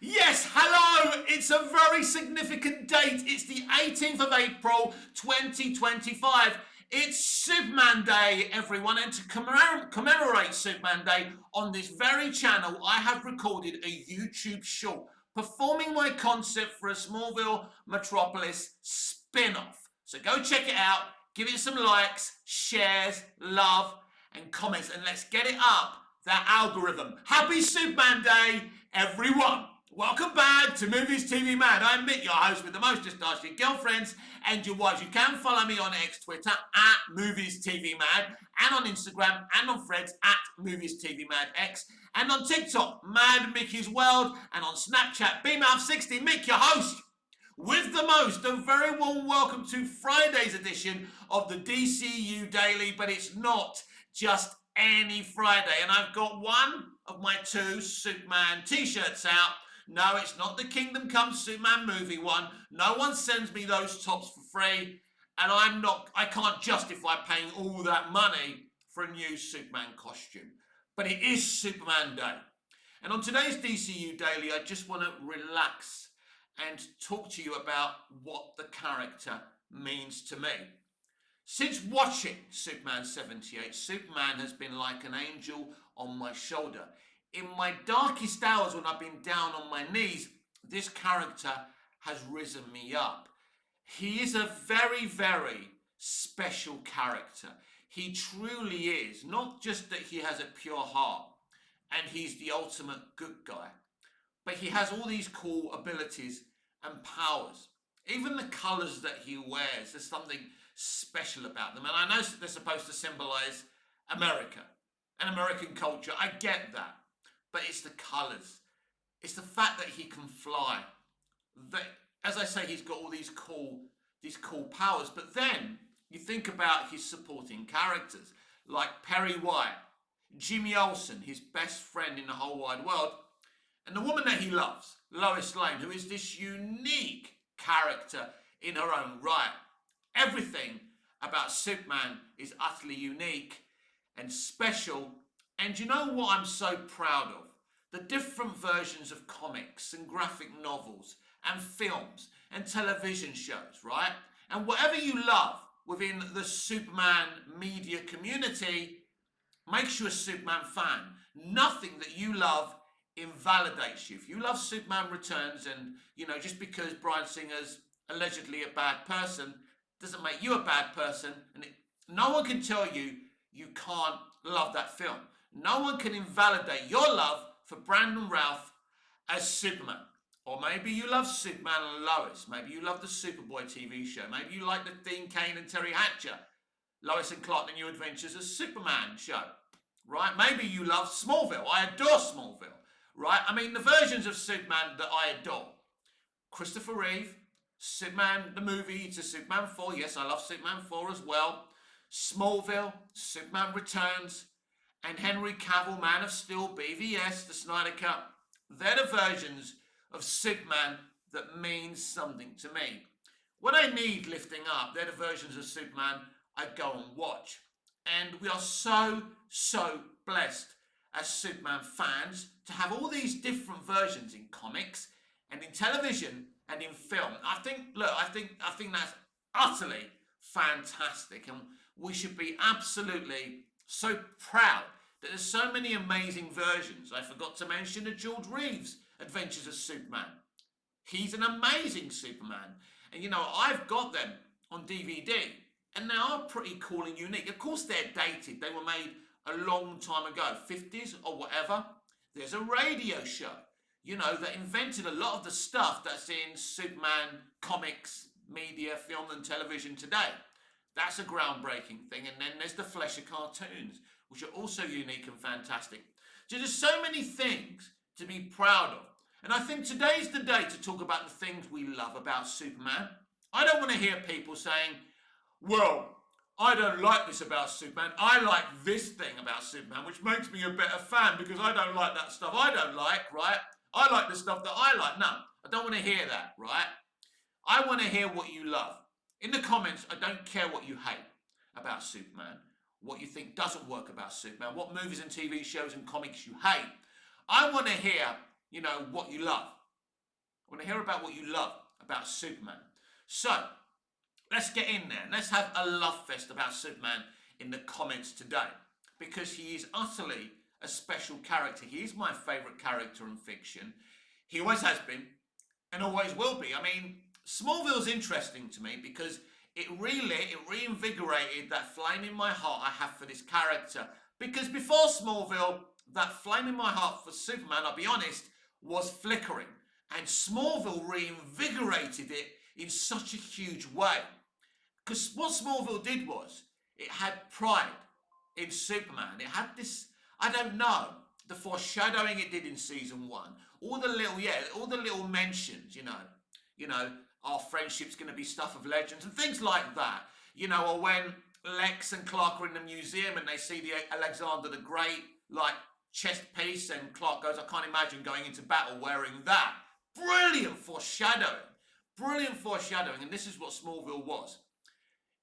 Yes, hello! It's a very significant date. It's the 18th of April 2025. It's Superman Day, everyone, and to commemorate Superman Day on this very channel, I have recorded a YouTube short performing my concept for a Smallville Metropolis spin off. So go check it out, give it some likes, shares, love, and comments, and let's get it up that algorithm. Happy Superman Day, everyone! Welcome back to Movies TV Mad. I'm Mick, your host with the most, just ask your girlfriends and your wives. You can follow me on X, Twitter, at Movies TV Mad, and on Instagram and on Threads, at Movies TV Mad X, and on TikTok, Mad Mickey's World, and on Snapchat, BMouth60, Mick, your host with the most. A very warm welcome to Friday's edition of the DCU Daily, but it's not just any Friday, and I've got one of my two Superman t-shirts out. No, it's not the Kingdom Come Superman movie one. No one sends me those tops for free, and I can't justify paying all that money for a new Superman costume. But it is Superman Day. And on today's DCU Daily, I just want to relax and talk to you about what the character means to me. Since watching Superman 78, Superman has been like an angel on my shoulder. In my darkest hours when I've been down on my knees, this character has risen me up. He is a very, very special character. He truly is. Not just that he has a pure heart and he's the ultimate good guy, but he has all these cool abilities and powers. Even the colours that he wears, there's something special about them. And I know they're supposed to symbolize America and American culture. I get that. But it's the colours. It's the fact that he can fly. That, as I say, he's got all these cool powers. But then you think about his supporting characters like Perry White, Jimmy Olsen, his best friend in the whole wide world, and the woman that he loves, Lois Lane, who is this unique character in her own right. Everything about Superman is utterly unique and special. And you know what I'm so proud of? The different versions of comics and graphic novels and films and television shows, right? And whatever you love within the Superman media community makes you a Superman fan. Nothing that you love invalidates you. If you love Superman Returns and, just because Bryan Singer's allegedly a bad person doesn't make you a bad person, and no one can tell you you can't love that film. No one can invalidate your love for Brandon Routh as Superman. Or maybe you love Superman and Lois. Maybe you love the Superboy TV show. Maybe you like the Dean Cain and Terry Hatcher, Lois and Clark, The New Adventures of Superman show. Right? Maybe you love Smallville. I adore Smallville. Right? I mean, the versions of Superman that I adore. Christopher Reeve, Superman the movie to Superman 4. Yes, I love Superman 4 as well. Smallville, Superman Returns, and Henry Cavill, Man of Steel, BVS, the Snyder Cut. They're the versions of Superman that mean something to me. When I need lifting up, they're the versions of Superman I go and watch. And we are so, so blessed as Superman fans to have all these different versions in comics and in television and in film. I think that's utterly fantastic, and we should be absolutely so proud that there's so many amazing versions. I forgot to mention the George Reeves Adventures of Superman. He's an amazing Superman. And I've got them on DVD, and they are pretty cool and unique. Of course, they're dated. They were made a long time ago, 50s or whatever. There's a radio show, that invented a lot of the stuff that's in Superman comics, media, film, and television today. That's a groundbreaking thing. And then there's the Fleischer cartoons, which are also unique and fantastic. So there's so many things to be proud of. And I think today's the day to talk about the things we love about Superman. I don't want to hear people saying, well, I don't like this about Superman. I like this thing about Superman, which makes me a better fan because I don't like that stuff I don't like, right? I like the stuff that I like. No, I don't want to hear that, right? I want to hear what you love. In the comments, I don't care what you hate about Superman, what you think doesn't work about Superman, what movies and TV shows and comics you hate. I want to hear, what you love. I want to hear about what you love about Superman. So, let's get in there and let's have a love fest about Superman in the comments today, because he is utterly a special character. He is my favourite character in fiction. He always has been and always will be. I mean, Smallville's interesting to me because it reinvigorated that flame in my heart I have for this character. Because before Smallville, that flame in my heart for Superman, I'll be honest, was flickering. And Smallville reinvigorated it in such a huge way. Because what Smallville did was, it had pride in Superman. It had this, I don't know, the foreshadowing it did in season 1. All the little mentions, you know, our friendship's going to be stuff of legends and things like that. You know, or when Lex and Clark are in the museum and they see the Alexander the Great, like, chest piece, and Clark goes, I can't imagine going into battle wearing that. Brilliant foreshadowing. Brilliant foreshadowing. And this is what Smallville was.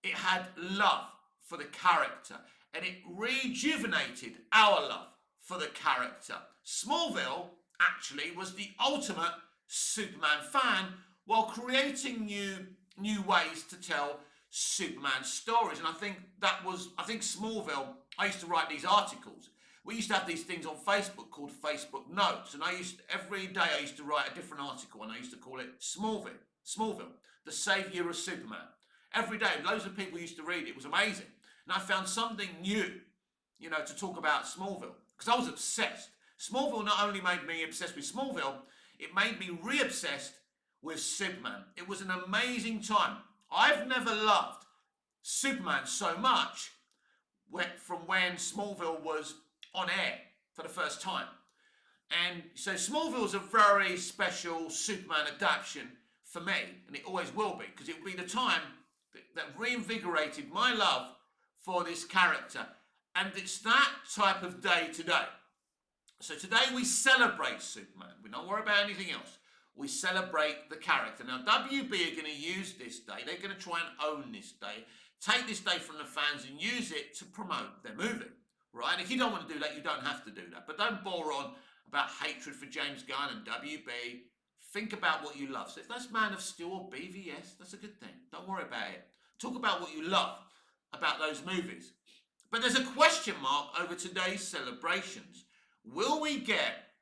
It had love for the character, and it rejuvenated our love for the character. Smallville actually was the ultimate Superman fan, while creating new ways to tell Superman stories. And I think Smallville, I used to write these articles. We used to have these things on Facebook called Facebook Notes, and every day I used to write a different article, and I used to call it Smallville, the saviour of Superman. Every day, loads of people used to read it. It was amazing. And I found something new, to talk about Smallville, because I was obsessed. Smallville not only made me obsessed with Smallville, it made me re-obsessed with Superman. It was an amazing time. I've never loved Superman so much from when Smallville was on air for the first time. And so Smallville is a very special Superman adaptation for me, and it always will be, because it will be the time that reinvigorated my love for this character. And it's that type of day today. So today we celebrate Superman. We don't worry about anything else. We celebrate the character. Now, WB are going to use this day. They're going to try and own this day, take this day from the fans and use it to promote their movie, right? If you don't want to do that, you don't have to do that. But don't bore on about hatred for James Gunn and WB. Think about what you love. So if that's Man of Steel or BVS, that's a good thing. Don't worry about it. Talk about what you love about those movies. But there's a question mark over today's celebrations. Will we get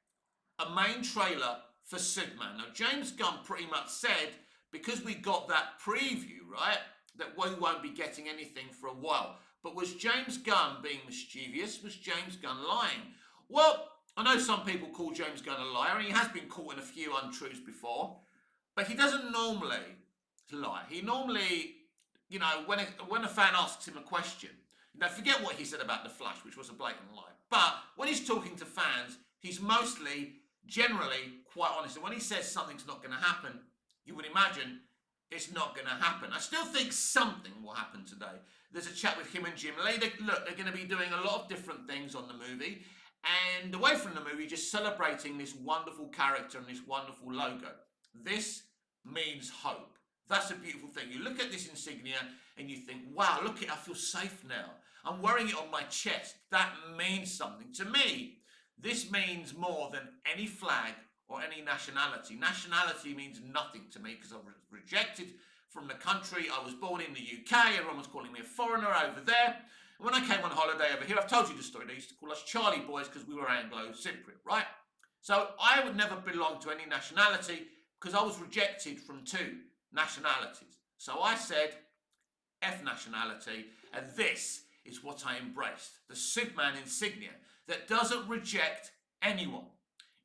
a main trailer for Superman? Now, James Gunn pretty much said, because we got that preview, right, that we won't be getting anything for a while. But was James Gunn being mischievous? Was James Gunn lying? Well, I know some people call James Gunn a liar, and he has been caught in a few untruths before, but he doesn't normally lie. He normally, when a fan asks him a question, forget what he said about The Flash, which was a blatant lie. But when he's talking to fans, he's generally quite honest. And when he says something's not going to happen, you would imagine it's not going to happen. I still think something will happen today. There's a chat with him and Jim Lee. They're going to be doing a lot of different things on the movie. And away from the movie, just celebrating this wonderful character and this wonderful logo. This means hope. That's a beautiful thing. You look at this insignia and you think, wow, look at it, I feel safe now. I'm wearing it on my chest. That means something. To me, this means more than any flag or any nationality. Nationality means nothing to me because I was rejected from the country. I was born in the UK. Everyone was calling me a foreigner over there. And when I came on holiday over here, I've told you the story. They used to call us Charlie boys because we were Anglo-Cypriot, right? So I would never belong to any nationality because I was rejected from 2 nationalities. So I said, F nationality, and this is what I embraced. The Superman insignia that doesn't reject anyone.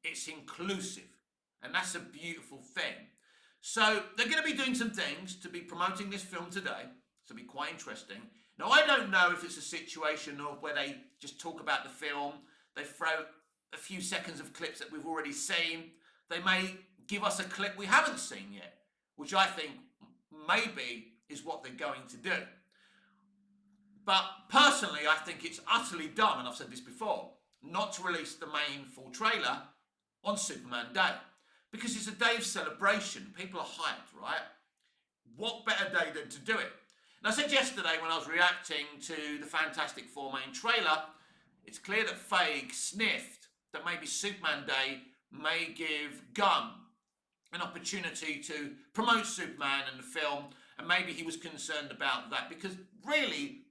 It's inclusive. And that's a beautiful thing. So they're going to be doing some things to be promoting this film today. So it'll be quite interesting. Now, I don't know if it's a situation of where they just talk about the film. They throw a few seconds of clips that we've already seen. They may give us a clip we haven't seen yet, which I think maybe is what they're going to do. But personally, I think it's utterly dumb, and I've said this before, not to release the main full trailer on Superman Day. Because it's a day of celebration. People are hyped, right? What better day than to do it? And I said yesterday when I was reacting to the Fantastic Four main trailer, it's clear that Feige sniffed that maybe Superman Day may give Gunn an opportunity to promote Superman and the film, and maybe he was concerned about that because really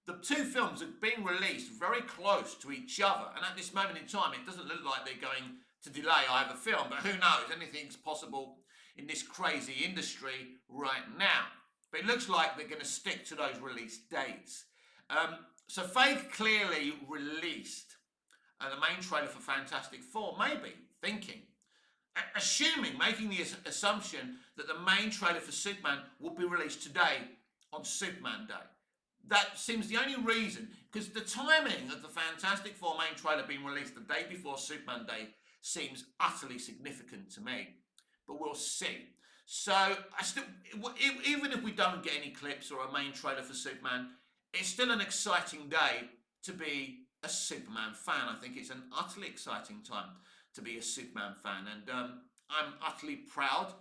the two films are being released very close to each other, and at this moment in time, it doesn't look like they're going to delay either film. But who knows? Anything's possible in this crazy industry right now. But it looks like they're going to stick to those release dates. So Faith clearly released the main trailer for Fantastic Four, maybe thinking, assuming, making the assumption that the main trailer for Superman will be released today on Superman Day. That seems the only reason, because the timing of the Fantastic Four main trailer being released the day before Superman Day seems utterly significant to me. But we'll see. So I still, even if we don't get any clips or a main trailer for Superman, it's still an exciting day to be a Superman fan. I think it's an utterly exciting time to be a Superman fan, and I'm utterly proud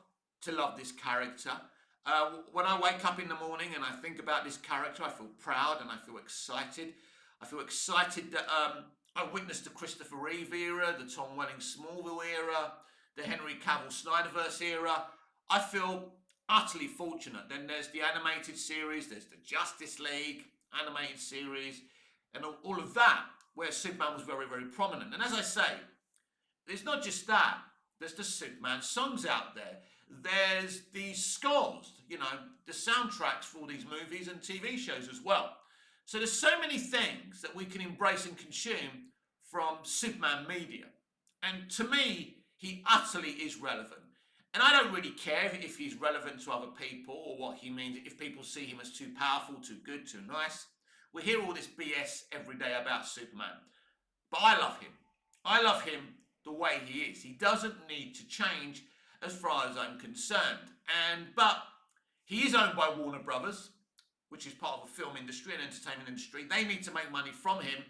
to love this character. When I wake up in the morning and I think about this character, I feel proud and I feel excited. I feel excited that I witnessed the Christopher Reeve era, the Tom Welling Smallville era, the Henry Cavill Snyderverse era. I feel utterly fortunate. Then there's the animated series, there's the Justice League animated series, and all of that, where Superman was very, very prominent. And as I say, it's not just that. There's the Superman songs out there. There's the scores, the soundtracks for all these movies and TV shows as well. So there's so many things that we can embrace and consume from Superman media. And to me, he utterly is relevant. And I don't really care if he's relevant to other people or what he means, if people see him as too powerful, too good, too nice. We hear all this BS every day about Superman. But I love him. I love him the way he is. He doesn't need to change as far as I'm concerned. But he is owned by Warner Brothers, which is part of the film industry and entertainment industry. They need to make money from him,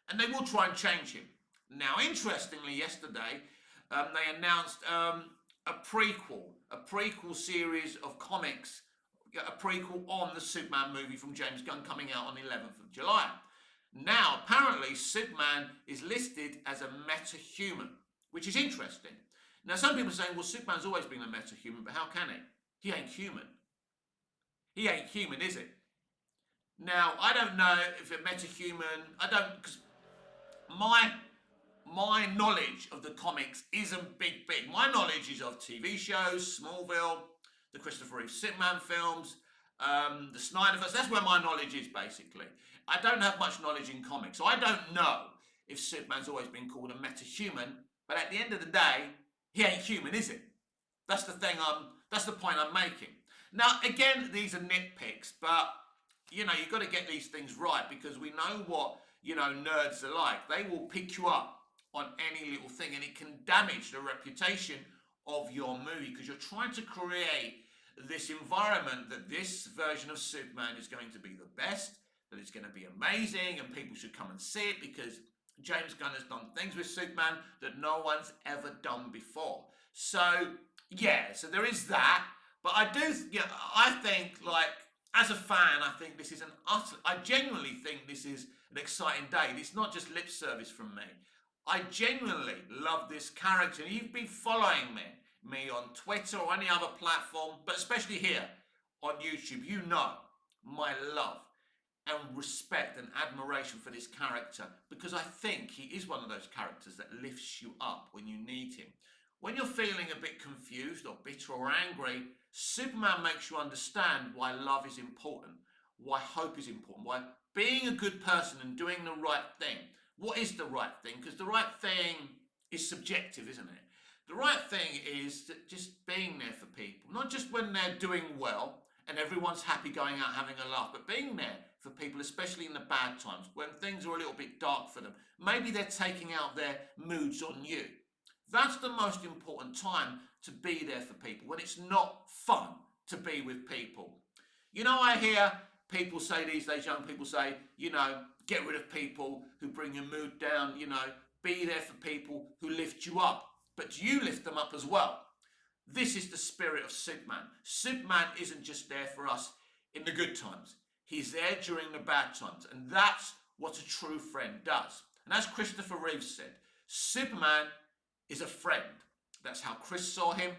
and they will try and change him. Now, interestingly, yesterday, they announced a prequel series of comics, a prequel on the Superman movie from James Gunn coming out on the 11th of July. Now, apparently, Superman is listed as a meta-human, which is interesting. Now, some people are saying, well, Superman's always been a meta-human, but how can he? He ain't human. He ain't human, is it? Now, I don't know if a meta-human, because my knowledge of the comics isn't big. My knowledge is of TV shows, Smallville, the Christopher Reeve Superman films, the Snyderverse. That's where my knowledge is, basically. I don't have much knowledge in comics, so I don't know if Superman's always been called a meta-human, but at the end of the day, he ain't human, is it? That's the point I'm making. Now, again, these are nitpicks, but, you've got to get these things right, because we know what, nerds are like. They will pick you up on any little thing, and it can damage the reputation of your movie, because you're trying to create this environment that this version of Superman is going to be the best, that it's going to be amazing, and people should come and see it, because James Gunn has done things with Superman that no one's ever done before. So, so there is that. But I think, as a fan, I think this is I genuinely think this is an exciting day. It's not just lip service from me. I genuinely love this character. You've been following me on Twitter or any other platform, but especially here on YouTube, you know my love and respect and admiration for this character, because I think he is one of those characters that lifts you up when you need him. When you're feeling a bit confused or bitter or angry, Superman makes you understand why love is important, why hope is important, why being a good person and doing the right thing. What is the right thing? Because the right thing is subjective, isn't it? The right thing is just being there for people, not just when they're doing well and everyone's happy going out having a laugh, but being there for people, especially in the bad times, when things are a little bit dark for them. Maybe they're taking out their moods on you. That's the most important time to be there for people, when it's not fun to be with people. I hear people say these days, young people say, get rid of people who bring your mood down, be there for people who lift you up. But you lift them up as well. This is the spirit of Superman. Superman isn't just there for us in the good times. He's there during the bad times. And that's what a true friend does. And as Christopher Reeve said, Superman is a friend. That's how Chris saw him.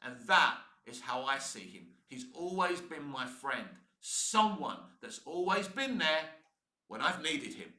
And that is how I see him. He's always been my friend, someone that's always been there when I've needed him.